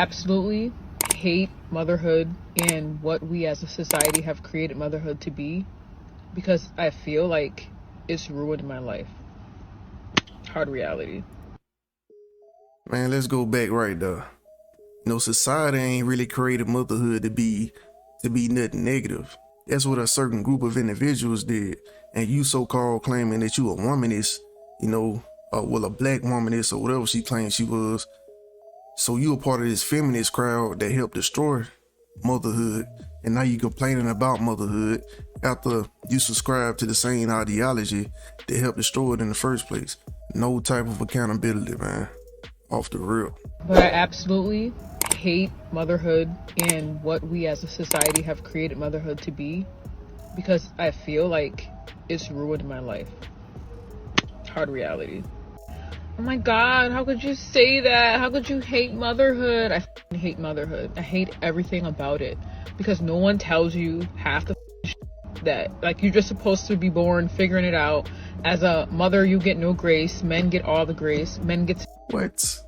absolutely hate motherhood and what we as a society have created motherhood to be, because I feel like it's ruined my life. Hard reality. Man, let's go back right there. Society ain't really created motherhood to be nothing negative. That's what a certain group of individuals did. And you so-called claiming that you a womanist, a black womanist or whatever she claimed she was. So you a part of this feminist crowd that helped destroy motherhood. And now you complaining about motherhood after you subscribe to the same ideology that helped destroy it in the first place. No type of accountability, man. Off the real. But I absolutely hate motherhood and what we as a society have created motherhood to be, because I feel like it's ruined my life. Hard reality. Oh my God, how could you say that? How could you hate motherhood? I hate motherhood. I hate everything about it, because no one tells you half the that, like, you're just supposed to be born figuring it out. As a mother, you get no grace. Men get all the grace. Men get... What?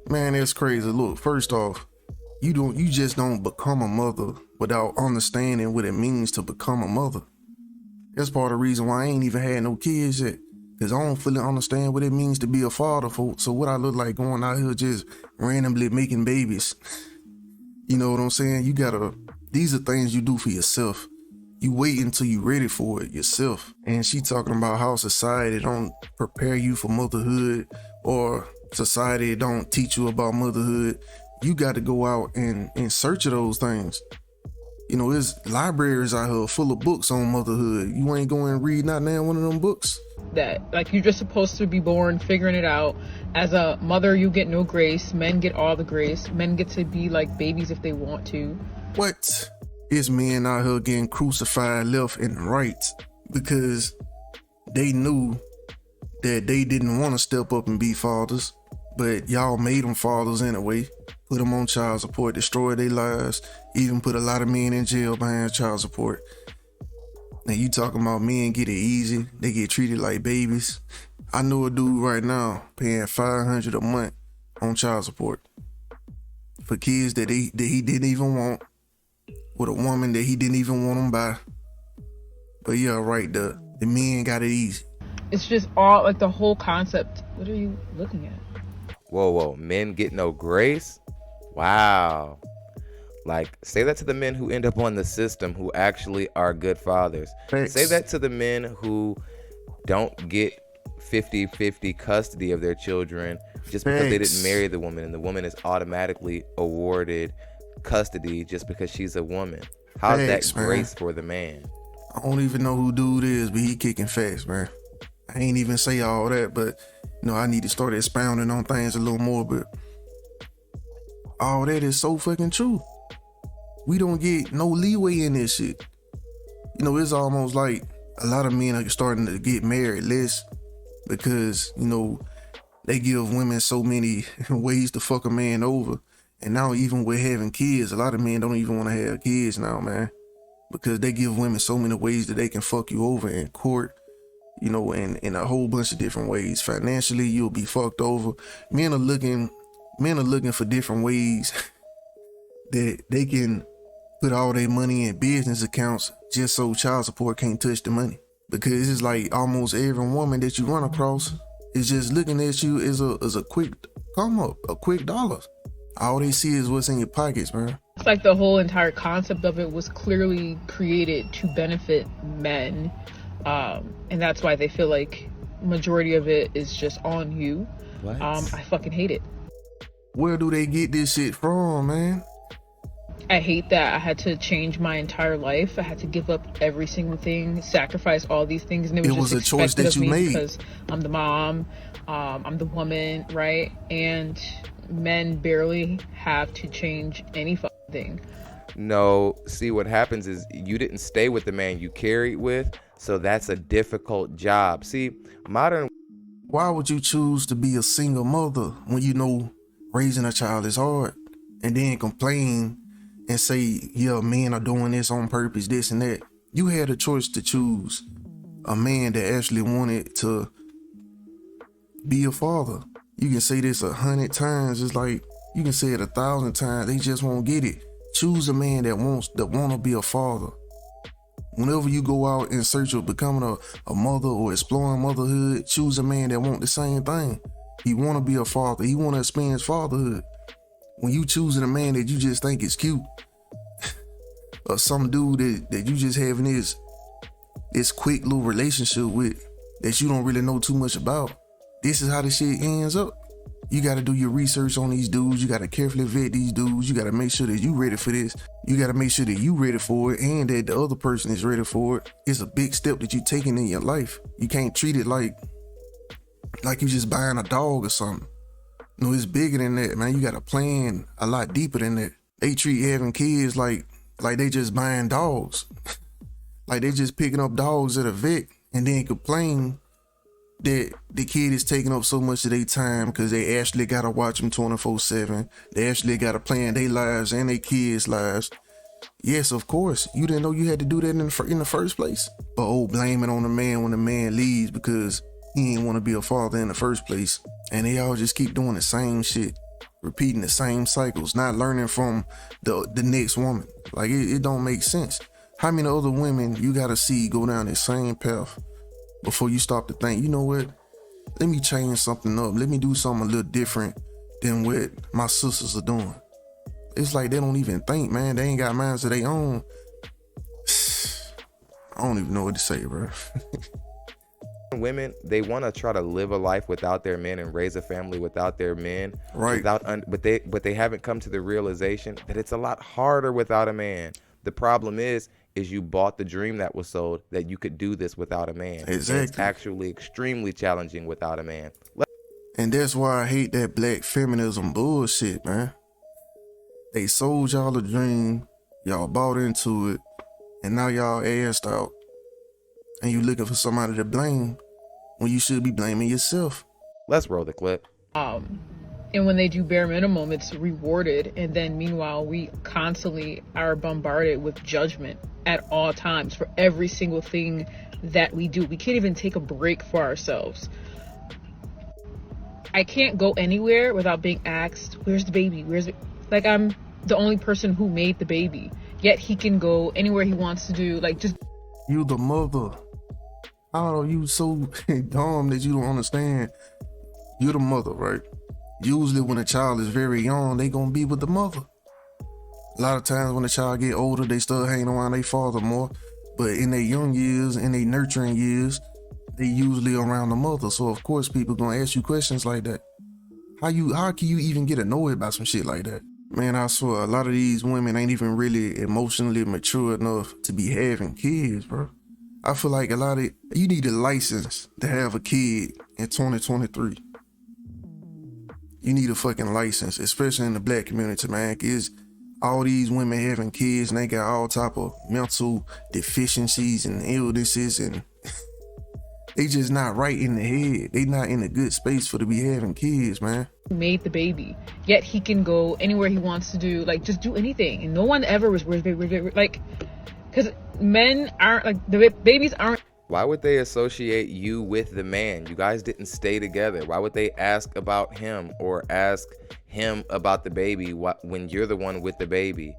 Man, that's crazy. Look, first off, you just don't become a mother without understanding what it means to become a mother. That's part of the reason why I ain't even had no kids yet, because I don't fully understand what it means to be a father. So what I look like going out here just randomly making babies. You know what I'm saying? These are things you do for yourself. You wait until you ready for it yourself. And she talking about how society don't prepare you for motherhood, or society don't teach you about motherhood. You got to go out and search of those things. There's libraries out here full of books on motherhood. You ain't going and read not now one of them books. That, like, you're just supposed to be born figuring it out. As a mother, you get no grace. Men get all the grace. Men get to be like babies if they want to. What? It's men out here getting crucified left and right because they knew that they didn't want to step up and be fathers, but y'all made them fathers anyway. Put them on child support, destroyed their lives, even put a lot of men in jail behind child support. Now you talking about men get it easy, they get treated like babies. I know a dude right now paying $500 a month on child support for kids that he didn't even want, with a woman that he didn't even want him by. But yeah, right, the men got it easy. It's just all, like, the whole concept. What are you looking at? Whoa, men get no grace? Wow. Like, say that to the men who end up on the system who actually are good fathers. Thanks. Say that to the men who don't get 50-50 custody of their children just because they didn't marry the woman, and the woman is automatically awarded custody just because she's a woman. How's that grace for the man? I don't even know who dude is, but he kicking fast, man. I ain't even say all that, but I need to start expounding on things a little more. But all that is so fucking true. We don't get no leeway in this shit. It's almost like a lot of men are starting to get married less because, they give women so many ways to fuck a man over. And now even with having kids, a lot of men don't even want to have kids now, man, because they give women so many ways that they can fuck you over in court, and in a whole bunch of different ways. Financially, you'll be fucked over. Men are looking for different ways that they can put all their money in business accounts just so child support can't touch the money. Because it's like almost every woman that you run across is just looking at you as a quick come up, a quick dollar. All they see is what's in your pockets, man. It's like the whole entire concept of it was clearly created to benefit men. And that's why they feel like majority of it is just on you. What? I fucking hate it. Where do they get this shit from, man? I hate that I had to change my entire life. I had to give up every single thing, sacrifice all these things, and it was just a choice that you made because I'm the mom, I'm the woman, right? And men barely have to change any fucking thing. No, see, what happens is you didn't stay with the man you carried with, so that's a difficult job. See, Why would you choose to be a single mother when raising a child is hard, and then complain and say, yeah, men are doing this on purpose, this and that? You had a choice to choose a man that actually wanted to be a father. You can say this 100 times. It's like, You can say it 1,000 times, they just won't get it. Choose a man that want to be a father. Whenever you go out in search of becoming a mother or exploring motherhood, choose a man that want the same thing. He want to be a father. He want to experience fatherhood. When you choosing a man that you just think is cute, or some dude that you just having this quick little relationship with that you don't really know too much about, this is how the shit ends up. You got to do your research on these dudes. You got to carefully vet these dudes. You got to make sure that you ready for this. You got to make sure that you ready for it and that the other person is ready for it. It's a big step that you taking in your life. You can't treat it like you just buying a dog or something. No, it's bigger than that, man. You got to plan a lot deeper than that. They treat having kids like they just buying dogs. Like they just picking up dogs at a vet and then complain that the kid is taking up so much of their time because they actually got to watch them 24/7. They actually got to plan their lives and their kids' lives. Yes, of course. You didn't know you had to do that in the first place. But blame it on the man when the man leaves because he didn't want to be a father in the first place. And they all just keep doing the same shit, repeating the same cycles, not learning from the next woman. Like it don't make sense. How many other women you got to see go down the same path before you stop to think, you know what? Let me change something up. Let me do something a little different than what my sisters are doing. It's like they don't even think, man. They ain't got minds of their own. I don't even know what to say, bro. Women, they want to try to live a life without their men and raise a family without their men. Right. But they haven't come to the realization that it's a lot harder without a man. The problem is you bought the dream that was sold that you could do this without a man. Exactly. And it's actually extremely challenging without a man. And that's why I hate that black feminism bullshit, man. They sold y'all a dream, y'all bought into it, and now y'all assed out. And you looking for somebody to blame when you should be blaming yourself. Let's roll the clip. And when they do bare minimum, it's rewarded. And then meanwhile, we constantly are bombarded with judgment at all times for every single thing that we do. We can't even take a break for ourselves. I can't go anywhere without being asked, where's the baby? Like I'm the only person who made the baby. Yet he can go anywhere he wants to do. Like just... You the mother. How are you so dumb that you don't understand? You're the mother, right? Usually when a child is very young, they gonna be with the mother. A lot of times when a child get older, they start hanging around their father more. But in their young years, in their nurturing years, they usually around the mother. So of course people gonna ask you questions like that. How can you even get annoyed by some shit like that? Man, I swear a lot of these women ain't even really emotionally mature enough to be having kids, bro. I feel like you need a license to have a kid in 2023. You need a fucking license, especially in the black community, man, because all these women having kids and they got all type of mental deficiencies and illnesses and they just not right in the head. They not in a good space for to be having kids, man. Made the baby, yet he can go anywhere he wants to do, like just do anything. And no one ever was like, because men aren't like, the babies aren't. Why would they associate you with the man? You guys didn't stay together. Why would they ask about him or ask him about the baby when you're the one with the baby?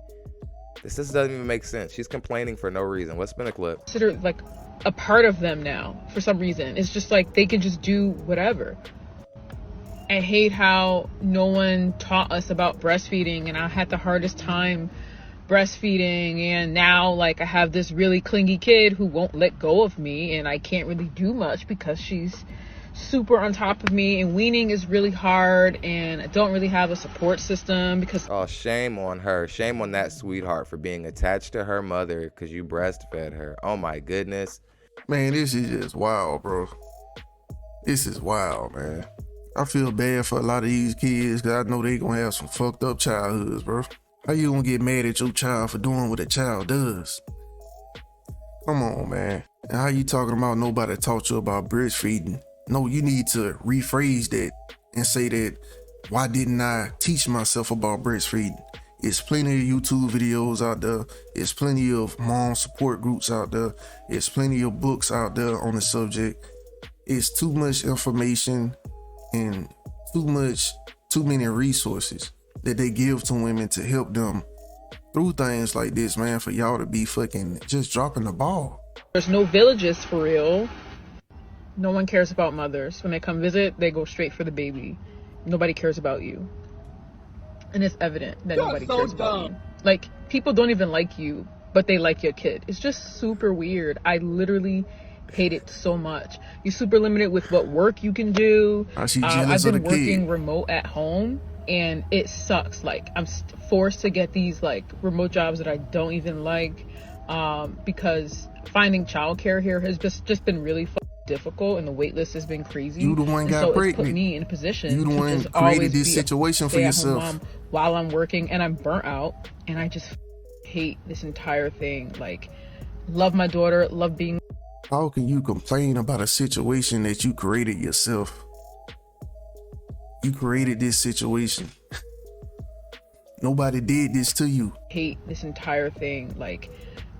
This doesn't even make sense. She's complaining for no reason. Let's spin a clip. Consider like a part of them now for some reason. It's just like they can just do whatever. I hate how no one taught us about breastfeeding, and I had the hardest time breastfeeding, and now like I have this really clingy kid who won't let go of me, and I can't really do much because she's super on top of me, and weaning is really hard, and I don't really have a support system because... Oh, shame on her. Shame on that sweetheart for being attached to her mother because you breastfed her. Oh my goodness. Man, this is just wild, bro. This is wild, man. I feel bad for a lot of these kids because I know they gonna have some fucked up childhoods, bro. How you gonna get mad at your child for doing what a child does? Come on, man. And how you talking about nobody taught you about breastfeeding? No, you need to rephrase that and say that, why didn't I teach myself about breastfeeding? It's plenty of YouTube videos out there. It's plenty of mom support groups out there. It's plenty of books out there on the subject. It's too much information and too many resources. that they give to women to help them through things like this, man, for y'all to be fucking just dropping the ball. There's no villages for real. No one cares about mothers. When they come visit, they go straight for the baby. Nobody cares about you. And it's evident that nobody cares about you. Like, people don't even like you, but they like your kid. It's just super weird. I literally hate it so much. You're super limited with what work you can do. I've been working remote at home, and it sucks. Like, I'm forced to get these like remote jobs that I don't even like, because finding childcare here has just been really difficult, and the wait list has been crazy. You the one got so pregnant. It's put me in a position. You the one just created this situation for yourself. Mom while I'm working, and I'm burnt out, and I just hate this entire thing. Like, love my daughter, love being. How can you complain about a situation that you created yourself? You created this situation. Nobody did this to you. Hate this entire thing. Like,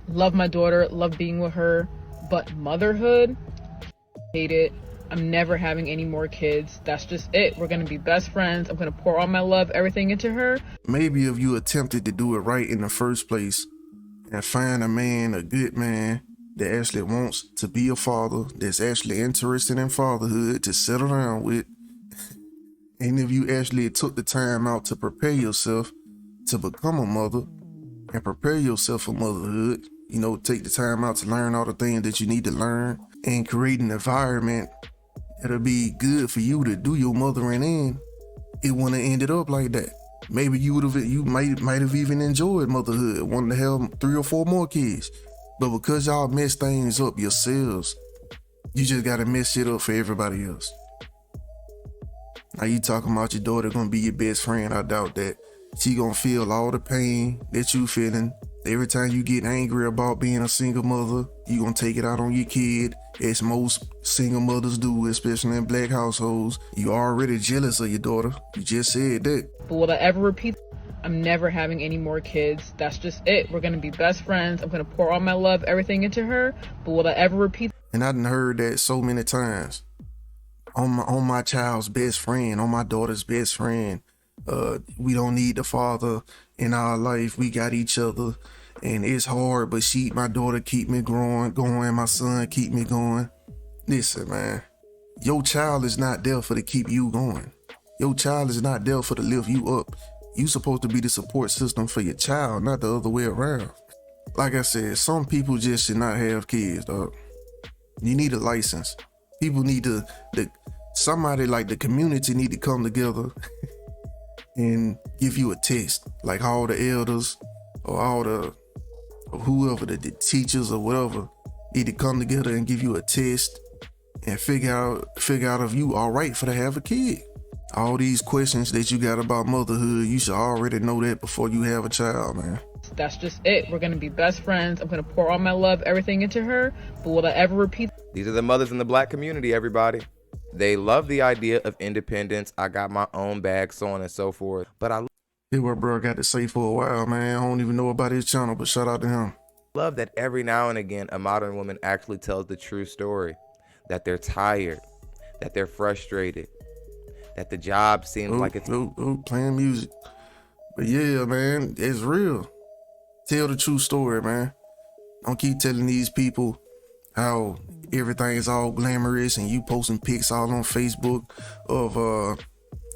love my daughter, love being with her, but motherhood, hate it. I'm never having any more kids. That's just it. We're gonna be best friends. I'm gonna pour all my love, everything into her. Maybe if you attempted to do it right in the first place and find a man, a good man, that actually wants to be a father, that's actually interested in fatherhood to settle down with, and if you actually took the time out to prepare yourself to become a mother and prepare yourself for motherhood, you know, take the time out to learn all the things that you need to learn and create an environment that'll be good for you to do your mothering in, it wouldn't have ended up like that. Maybe you might have even enjoyed motherhood, wanted to have 3 or 4 more kids. But because y'all mess things up yourselves, you just gotta mess shit up for everybody else. Now you talking about your daughter gonna be your best friend. I doubt that. She gonna feel all the pain that you feeling. Every time you get angry about being a single mother, you gonna take it out on your kid, as most single mothers do, especially in black households. You already jealous of your daughter. You just said that. But will I ever repeat? I'm never having any more kids. That's just it. We're gonna be best friends. I'm gonna pour all my love, everything into her. But will I ever repeat? And I done heard that so many times. On my child's best friend, on my daughter's best friend. We don't need the father in our life. We got each other, and it's hard, but my daughter keep me going. My son keep me going. Listen, man, your child is not there for to keep you going. Your child is not there for to lift you up. You supposed to be the support system for your child, not the other way around. Like I said, some people just should not have kids, dog. You need a license. People need somebody like the community need to come together and give you a test, like all the elders or whoever, the teachers or whatever, need to come together and give you a test and figure out if you all right for to have a kid. All these questions that you got about motherhood, you should already know that before you have a child, man. That's just it. We're gonna be best friends. I'm gonna pour all my love, everything into her. But will I ever repeat? These are the mothers in the black community, everybody. They love the idea of independence. I got my own bag, so on and so forth. But I Here's what bro got to say for a while, man. I don't even know about his channel, but shout out to him. love that every now and again a modern woman actually tells the true story. That they're tired, that they're frustrated, that the job seems like it's... playing music. But yeah, man, it's real. Tell the true story, man. Don't keep telling these people how everything's all glamorous and you posting pics all on Facebook of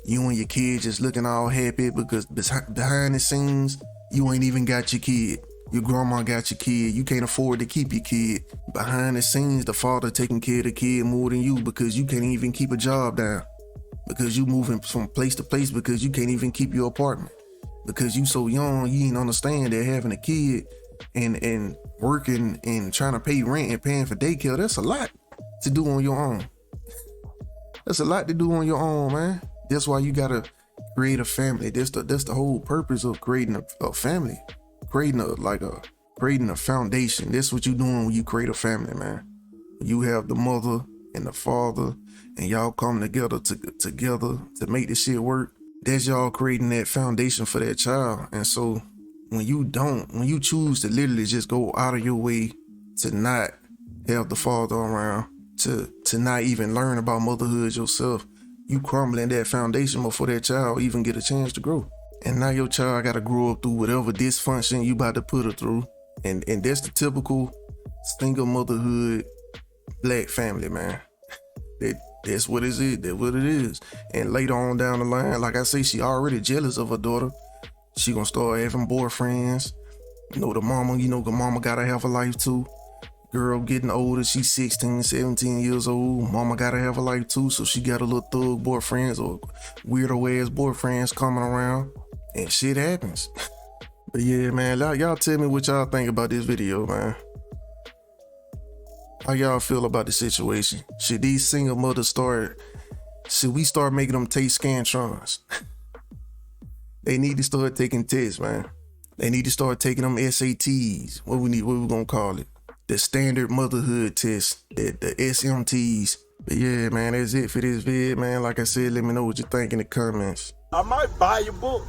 you and your kid just looking all happy, because behind the scenes, you ain't even got your kid. Your grandma got your kid. You can't afford to keep your kid. Behind the scenes, the father taking care of the kid more than you, because you can't even keep a job down. Because you moving from place to place, because you can't even keep your apartment. Because you so young, you ain't understand that having a kid and working and trying to pay rent and paying for daycare, that's a lot to do on your own. That's a lot to do on your own, man. That's why you gotta create a family. That's the whole purpose of creating a family. Creating a foundation. That's what you're doing when you create a family, man. You have the mother and the father, and y'all come together to make this shit work. That's y'all creating that foundation for that child. And so when you choose to literally just go out of your way to not have the father around, to not even learn about motherhood yourself, you crumbling that foundation before that child even get a chance to grow. And now your child gotta grow up through whatever dysfunction you about to put her through. And that's the typical single motherhood black family, man. That's what it is. That's what it is. And later on down the line, like I say, she already jealous of her daughter. She gonna start having boyfriends. The mama gotta have a life too. Girl getting older, she's 16, 17 years old. Mama gotta have a life too, so she got a little thug boyfriends or weirdo ass boyfriends coming around. And shit happens. But yeah, man, y'all tell me what y'all think about this video, man. How y'all feel about the situation? Should these single mothers should we start making them take Scantrons? They need to start taking tests, man. They need to start taking them SATs. What we gonna call it? The standard motherhood test, the SMTs. But yeah, man, that's it for this vid, man. Like I said, let me know what you think in the comments. I might buy your book.